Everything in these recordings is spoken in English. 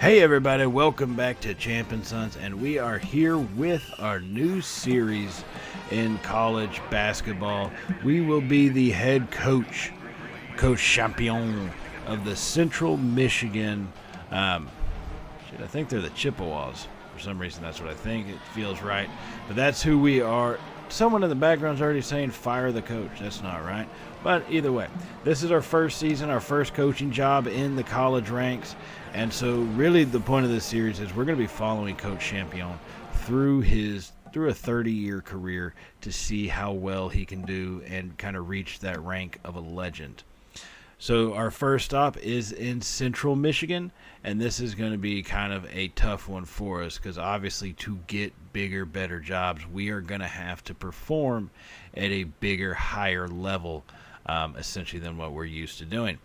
Hey everybody, welcome back to Champnsons, and we are here with our new series in college basketball. We will be the head coach, Coach Champion of the Central Michigan, I think they're the Chippewas. For some reason, that's what I think. It feels right, but that's who we are. Someone in the background's already saying fire the coach. That's not right. But either way, this is our first season, our first coaching job in the college ranks. And so really the point of this series is we're going to be following Coach Champion through a 30-year career to see how well he can do and kind of reach that rank of a legend. So our first stop is in Central Michigan, and this is going to be kind of a tough one for us because obviously to get bigger, better jobs, we are going to have to perform at a bigger, higher level, essentially than what we're used to doing.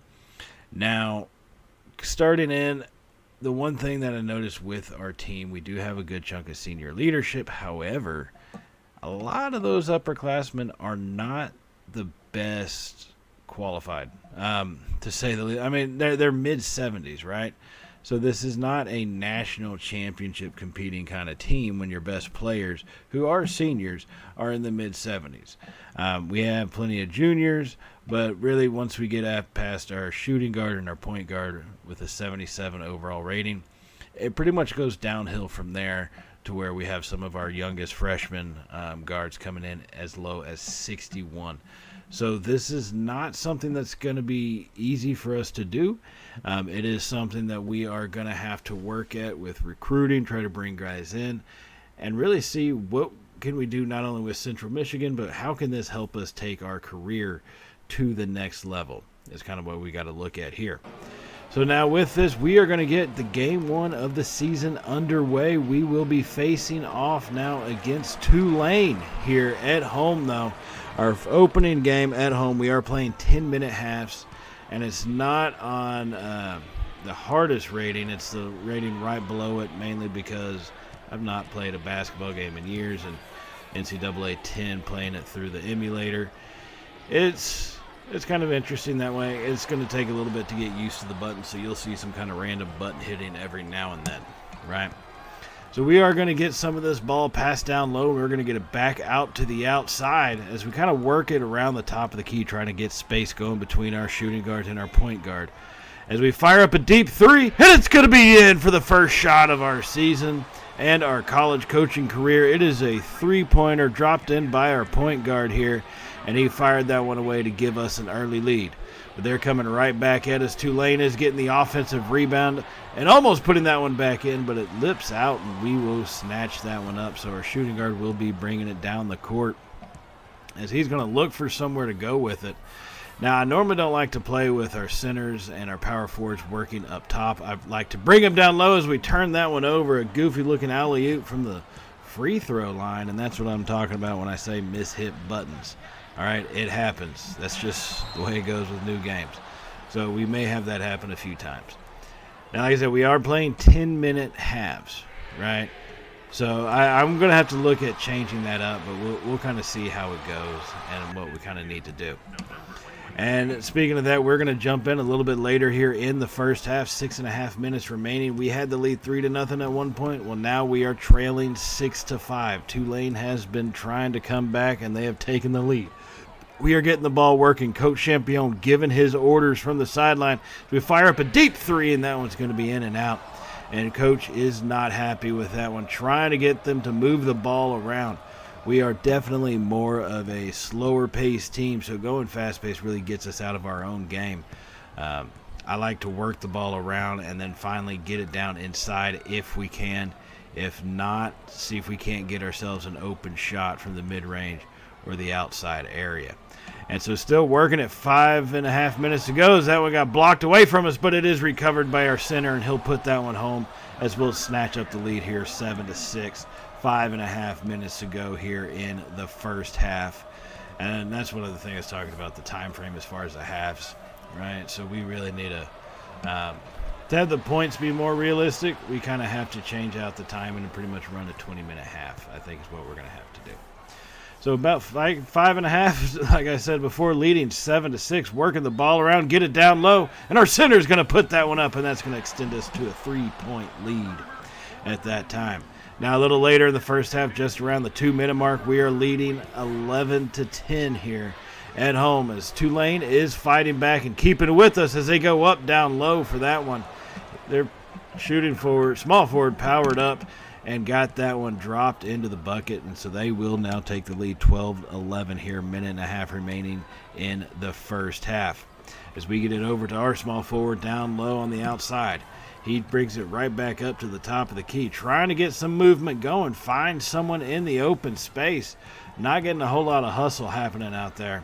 Now, starting in, the one thing that I noticed with our team, we do have a good chunk of senior leadership. However, a lot of those upperclassmen are not the best qualified, to say the least. I mean, they're mid-70s, right? So this is not a national championship competing kind of team when your best players, who are seniors, are in the mid-70s. We have plenty of juniors, but really once we get past our shooting guard and our point guard with a 77 overall rating, it pretty much goes downhill from there to where we have some of our youngest freshman guards coming in as low as 61. So this is not something that's going to be easy for us to do. It is something that we are going to have to work at with recruiting, try to bring guys in, and really see what can we do not only with Central Michigan, but how can this help us take our career to the next level is kind of what we got to look at here. So now with this, we are going to get the game one of the season underway. We will be facing off now against Tulane here at home, though. Our opening game at home, we are playing 10-minute halves, and it's not on the hardest rating. It's the rating right below it, mainly because I've not played a basketball game in years, and NCAA 10 playing it through the emulator. It's kind of interesting that way. It's going to take a little bit to get used to the button, so you'll see some kind of random button hitting every now and then, right? So we are going to get some of this ball passed down low. We're going to get it back out to the outside as we kind of work it around the top of the key, trying to get space going between our shooting guards and our point guard. As we fire up a deep three, and it's going to be in for the first shot of our season and our college coaching career. It is a three-pointer dropped in by our point guard here, and he fired that one away to give us an early lead. But they're coming right back at us. Tulane is getting the offensive rebound and almost putting that one back in, but it lips out, and we will snatch that one up. So our shooting guard will be bringing it down the court as he's going to look for somewhere to go with it. Now, I normally don't like to play with our centers and our power forwards working up top. I like to bring them down low as we turn that one over. A goofy-looking alley-oop from the free throw line, and that's what I'm talking about when I say miss-hit buttons. All right, it happens. That's just the way it goes with new games. So we may have that happen a few times. Now, like I said, we are playing 10-minute halves, right? So I'm going to have to look at changing that up, but we'll kind of see how it goes and what we kind of need to do. And speaking of that, we're going to jump in a little bit later here in the first half, 6.5 minutes remaining. We had the lead 3-0 at one point. Well, now we are trailing 6-5. Tulane has been trying to come back, and they have taken the lead. We are getting the ball working. Coach Champion giving his orders from the sideline. We fire up a deep three, and that one's going to be in and out. And Coach is not happy with that one, trying to get them to move the ball around. We are definitely more of a slower-paced team, so going fast-paced really gets us out of our own game. I like to work the ball around and then finally get it down inside if we can. If not, see if we can't get ourselves an open shot from the mid-range or the outside area. And so still working at 5.5 minutes to go as that one got blocked away from us, but it is recovered by our center, and he'll put that one home as we'll snatch up the lead here 7-6. 5.5 minutes to go here in the first half. And that's one of the things I was talking about, the time frame as far as the halves, right? So we really need to have the points be more realistic. We kind of have to change out the timing and pretty much run a 20-minute half, I think is what we're going to have to do. So about 5.5, like I said before, leading 7-6, working the ball around, get it down low, and our center's going to put that one up, and that's going to extend us to a 3-point lead at that time. Now a little later in the first half, just around the 2-minute mark, we are leading 11-10 here at home as Tulane is fighting back and keeping with us as they go up down low for that one. They're shooting forward, small forward powered up, and got that one dropped into the bucket, and so they will now take the lead 12-11 here, minute and a half remaining in the first half. As we get it over to our small forward down low on the outside, he brings it right back up to the top of the key, trying to get some movement going, find someone in the open space, not getting a whole lot of hustle happening out there.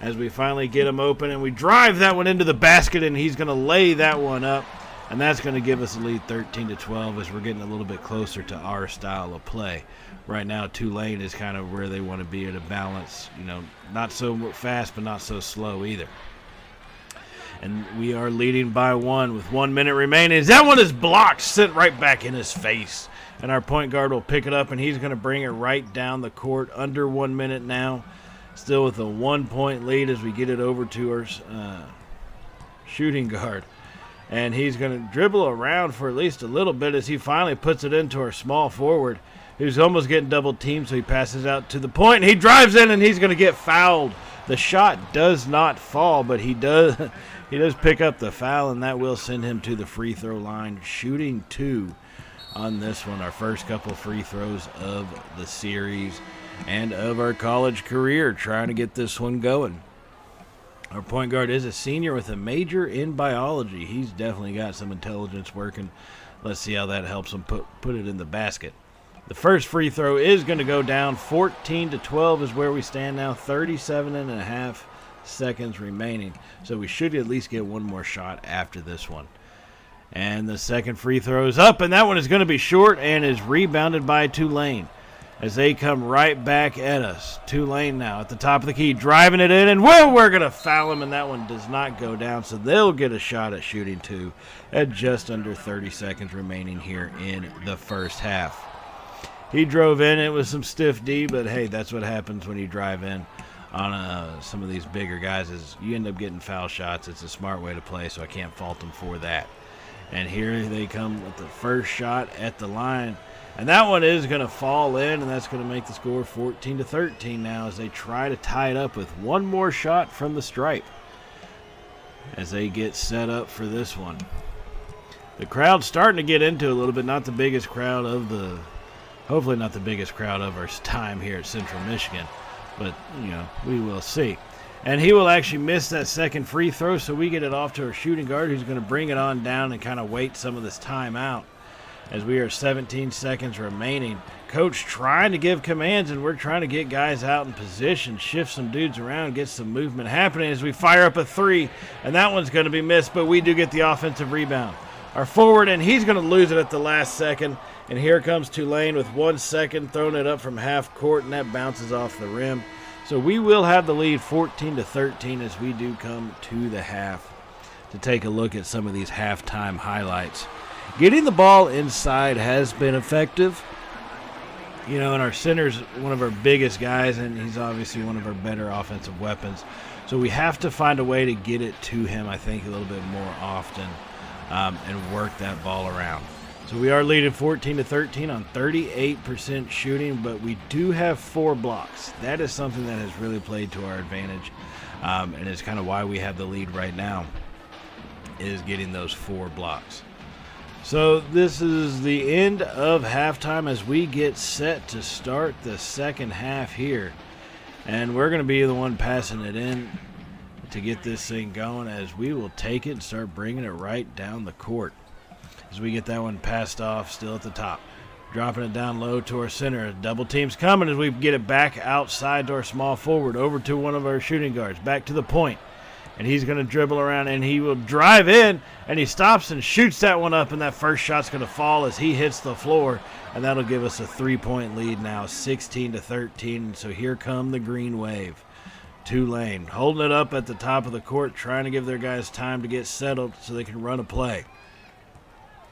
As we finally get him open, and we drive that one into the basket, and he's going to lay that one up. And that's going to give us a lead 13-12 as we're getting a little bit closer to our style of play. Right now, Tulane is kind of where they want to be at a balance, not so fast but not so slow either. And we are leading by 1 with 1 minute remaining. That one is blocked, sent right back in his face. And our point guard will pick it up, and he's going to bring it right down the court. Under 1 minute now, still with a 1-point lead as we get it over to our shooting guard. And he's going to dribble around for at least a little bit as he finally puts it into our small forward, who's almost getting double teamed, so he passes out to the point. He drives in, and he's going to get fouled. The shot does not fall, but he does pick up the foul, and that will send him to the free throw line, shooting 2 on this one, our first couple free throws of the series and of our college career, trying to get this one going. Our point guard is a senior with a major in biology. He's definitely got some intelligence working. Let's see how that helps him put it in the basket. The first free throw is going to go down. 14-12 is where we stand now. 37.5 seconds remaining. So we should at least get one more shot after this one. And the second free throw is up, and that one is going to be short and is rebounded by Tulane as they come right back at us. Tulane now at the top of the key, driving it in, and we're going to foul him, and that one does not go down, so they'll get a shot at shooting 2 at just under 30 seconds remaining here in the first half. He drove in it with some stiff D, but hey, that's what happens when you drive in on some of these bigger guys is you end up getting foul shots. It's a smart way to play, so I can't fault them for that. And here they come with the first shot at the line. And that one is going to fall in, and that's going to make the score 14-13 now as they try to tie it up with one more shot from the stripe as they get set up for this one. The crowd's starting to get into a little bit, not the biggest crowd of hopefully not the biggest crowd of our time here at Central Michigan, but, we will see. And he will actually miss that second free throw, so we get it off to our shooting guard who's going to bring it on down and kind of wait some of this time out. As we are 17 seconds remaining. Coach trying to give commands, and we're trying to get guys out in position, shift some dudes around, get some movement happening as we fire up a 3, and that one's going to be missed, but we do get the offensive rebound. Our forward, and he's going to lose it at the last second, and here comes Tulane with 1 second, throwing it up from half court, and that bounces off the rim. So we will have the lead 14-13 as we do come to the half to take a look at some of these halftime highlights. Getting the ball inside has been effective. And our center's one of our biggest guys, and he's obviously one of our better offensive weapons. So we have to find a way to get it to him, I think, a little bit more often and work that ball around. So we are leading 14-13 on 38% shooting, but we do have 4 blocks. That is something that has really played to our advantage, and it's kind of why we have the lead right now, is getting those 4 blocks. So this is the end of halftime as we get set to start the second half here. And we're going to be the one passing it in to get this thing going as we will take it and start bringing it right down the court. As we get that one passed off, still at the top. Dropping it down low to our center. Double team's coming as we get it back outside to our small forward, over to one of our shooting guards, back to the point. And he's going to dribble around, and he will drive in, and he stops and shoots that one up, and that first shot's going to fall as he hits the floor, and that'll give us a 3-point lead now, 16-13. So here come the Green Wave. Tulane holding it up at the top of the court, trying to give their guys time to get settled so they can run a play.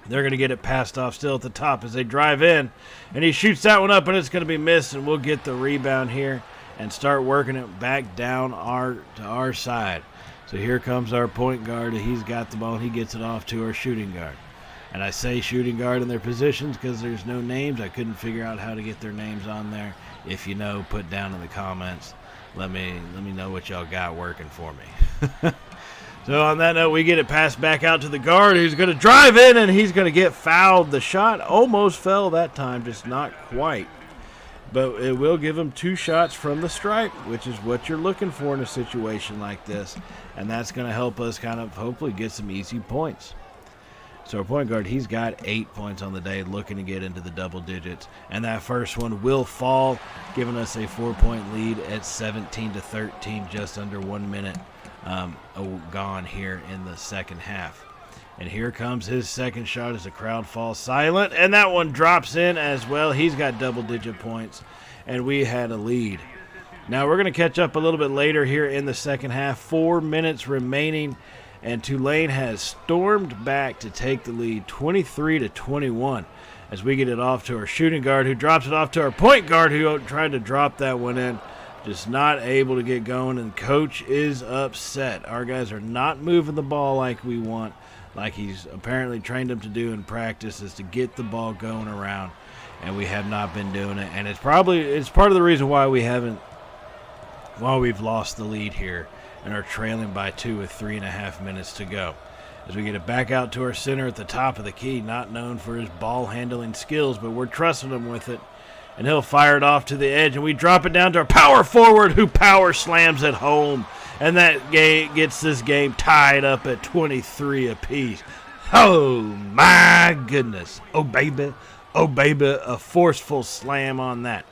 They're going to get it passed off still at the top as they drive in, and he shoots that one up, and it's going to be missed, and we'll get the rebound here. and start working it back down to our side. So here comes our point guard. He's got the ball, and he gets it off to our shooting guard. And I say shooting guard in their positions because there's no names. I couldn't figure out how to get their names on there. If you know, put down in the comments. Let me know what y'all got working for me. So on that note, we get it passed back out to the guard, who's going to drive in, and he's going to get fouled. The shot almost fell that time, just not quite. But it will give him 2 shots from the stripe, which is what you're looking for in a situation like this. And that's going to help us kind of hopefully get some easy points. So our point guard, he's got 8 points on the day, looking to get into the double digits. And that first one will fall, giving us a 4-point lead at 17-13, just under 1 minute gone here in the second half. And here comes his second shot as the crowd falls silent. And that one drops in as well. He's got double-digit points, and we had a lead. Now we're going to catch up a little bit later here in the second half. 4 minutes remaining. And Tulane has stormed back to take the lead 23-21 as we get it off to our shooting guard, who drops it off to our point guard, who tried to drop that one in. Just not able to get going, and coach is upset. Our guys are not moving the ball like we want, like he's apparently trained them to do in practice, is to get the ball going around, and we have not been doing it. And it's part of the reason why we've lost the lead here and are trailing by 2 with 3.5 minutes to go. As we get it back out to our center at the top of the key, not known for his ball handling skills, but we're trusting him with it. And he'll fire it off to the edge, and we drop it down to our power forward, who power slams it home. And that gets this game tied up at 23 apiece. Oh, my goodness. Oh, baby. Oh, baby. A forceful slam on that.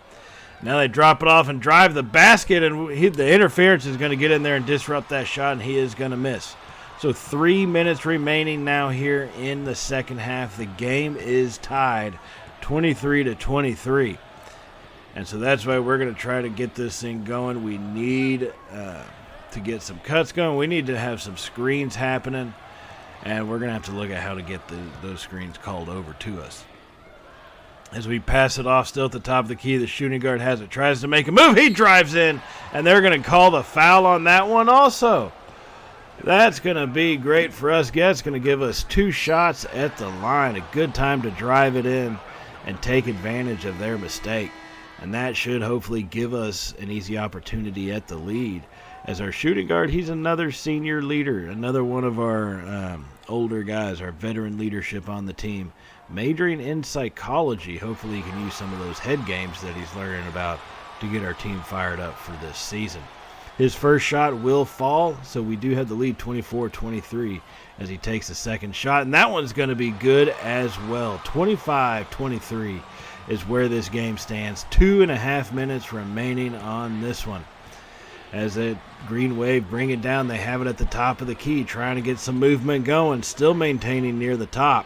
Now they drop it off and drive the basket, and the interference is going to get in there and disrupt that shot, and he is going to miss. So 3 minutes remaining now here in the second half. The game is tied 23-23. And so that's why we're going to try to get this thing going. We need to get some cuts going. We need to have some screens happening. And we're going to have to look at how to get those screens called over to us. As we pass it off still at the top of the key, the shooting guard has it, tries to make a move. He drives in, and they're going to call the foul on that one also. That's going to be great for us. It's going to give us 2 shots at the line. A good time to drive it in and take advantage of their mistake. And that should hopefully give us an easy opportunity at the lead. As our shooting guard, he's another senior leader, another one of our older guys, our veteran leadership on the team, majoring in psychology. Hopefully he can use some of those head games that he's learning about to get our team fired up for this season. His first shot will fall, so we do have the lead 24-23 as he takes the second shot. And that one's going to be good as well. 25-23 is where this game stands. 2.5 minutes remaining on this one. As the Green Wave bring it down, they have it at the top of the key, trying to get some movement going, still maintaining near the top.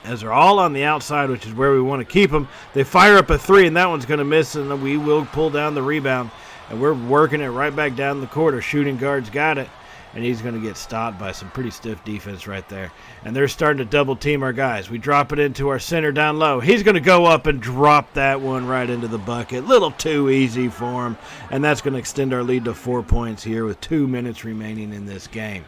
As they're all on the outside, which is where we want to keep them, they fire up a 3, and that one's going to miss, and we will pull down the rebound. And we're working it right back down the court. Our shooting guard's got it, and he's going to get stopped by some pretty stiff defense right there. And they're starting to double team our guys. We drop it into our center down low. He's going to go up and drop that one right into the bucket. Little too easy for him, and that's going to extend our lead to 4 points here with 2 minutes remaining in this game.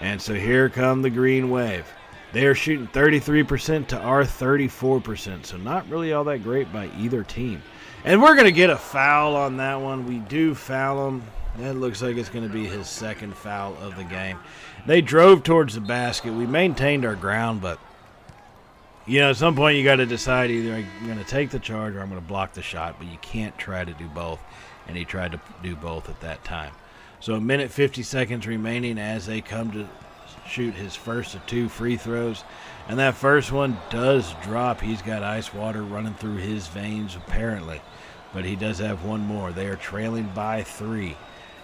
And so here come the Green Wave. They are shooting 33% to our 34%, so not really all that great by either team. And we're going to get a foul on that one. We do foul him. That looks like it's going to be his second foul of the game. They drove towards the basket. We maintained our ground, but, at some point you got to decide either I'm going to take the charge or I'm going to block the shot, but you can't try to do both, and he tried to do both at that time. So 1 minute 50 seconds remaining as they come to shoot his first of 2 free throws. And that first one does drop. He's got ice water running through his veins apparently, but he does have one more. They are trailing by 3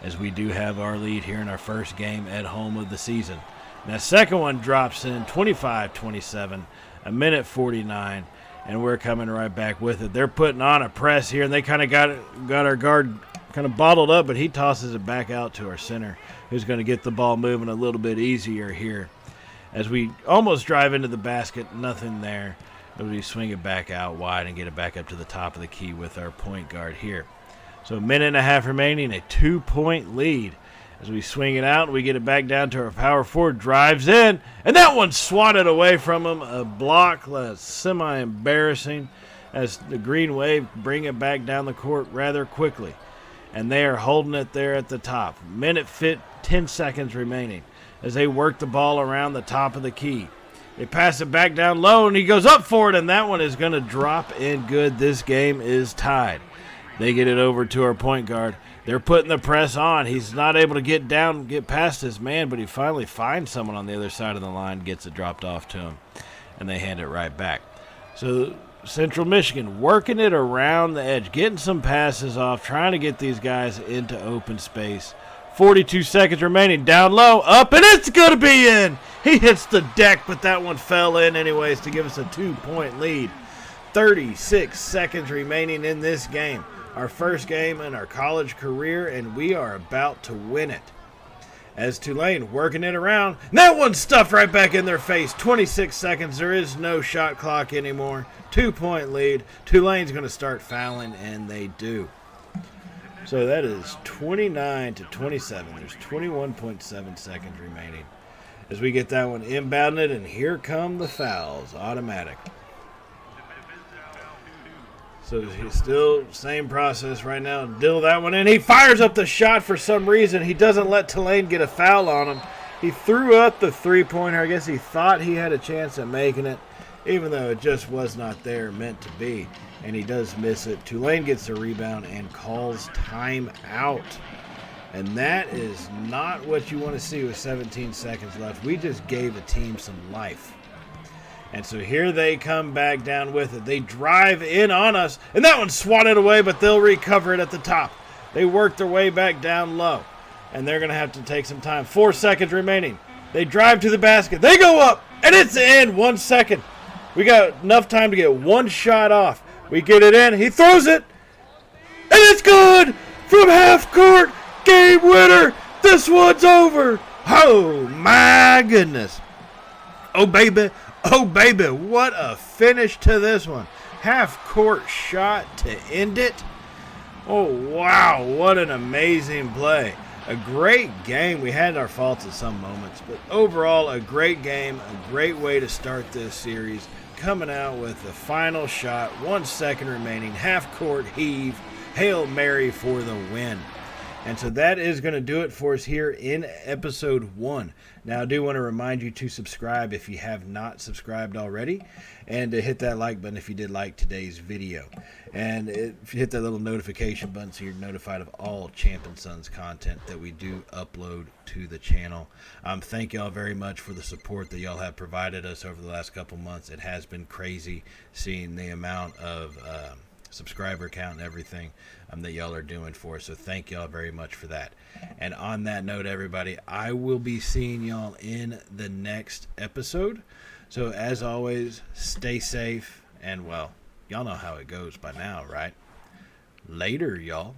as we do have our lead here in our first game at home of the season. And that second one drops in 25-27, 1 minute 49, and we're coming right back with it. They're putting on a press here, and they kind of got our guard kind of bottled up, but he tosses it back out to our center, who's going to get the ball moving a little bit easier here. As we almost drive into the basket, nothing there. But we swing it back out wide and get it back up to the top of the key with our point guard here. So a minute and a half remaining, a 2-point lead. As we swing it out, we get it back down to our power forward, drives in, and that one's swatted away from him. A block that's semi-embarrassing as the Green Wave bring it back down the court rather quickly. And they are holding it there at the top. Minute 10 seconds remaining as they work the ball around the top of the key. They pass it back down low, and he goes up for it, and that one is going to drop in good. This game is tied. They get it over to our point guard. They're putting the press on. He's not able to get past his man, but he finally finds someone on the other side of the line, gets it dropped off to him, and they hand it right back. So Central Michigan working it around the edge, getting some passes off, trying to get these guys into open space. 42 seconds remaining, down low, up, and it's going to be in. He hits the deck, but that one fell in anyways to give us a 2-point lead. 36 seconds remaining in this game. Our first game in our college career, and we are about to win it. As Tulane working it around, that one's stuffed right back in their face. 26 seconds, there is no shot clock anymore. 2-point lead. Tulane's going to start fouling, and they do. So that is 29 to 27. There's 21.7 seconds remaining. As we get that one inbounded, and here come the fouls, automatic. So he's still same process right now. Dill that one in. He fires up the shot for some reason. He doesn't let Tulane get a foul on him. He threw up the three-pointer. I guess he thought he had a chance at making it, even though it just was not there meant to be. And he does miss it. Tulane gets the rebound and calls time out. And that is not what you want to see with 17 seconds left. We just gave a team some life. And so here they come back down with it. They drive in on us, and that one's swatted away, but they'll recover it at the top. They work their way back down low, and they're going to have to take some time. 4 seconds remaining. They drive to the basket. They go up, and it's in. 1 second. We got enough time to get one shot off. We get it in. He throws it, and it's good from half court. Game winner. This one's over. Oh, my goodness. Oh, baby. Oh, baby, what a finish to this one. Half-court shot to end it. Oh, wow, what an amazing play. A great game. We had our faults at some moments, but overall a great game, a great way to start this series. Coming out with the final shot, 1 second remaining, half-court heave, Hail Mary for the win. And so that is going to do it for us here in episode 1. Now, I do want to remind you to subscribe if you have not subscribed already, and to hit that like button if you did like today's video. And if you hit that little notification button so you're notified of all Champnsons content that we do upload to the channel. Thank y'all very much for the support that y'all have provided us over the last couple months. It has been crazy seeing the amount of subscriber count and everything that y'all are doing for us. So thank y'all very much for that. And on that note, everybody, I will be seeing y'all in the next episode. So as always, stay safe, and well, y'all know how it goes by now, right? Later, y'all.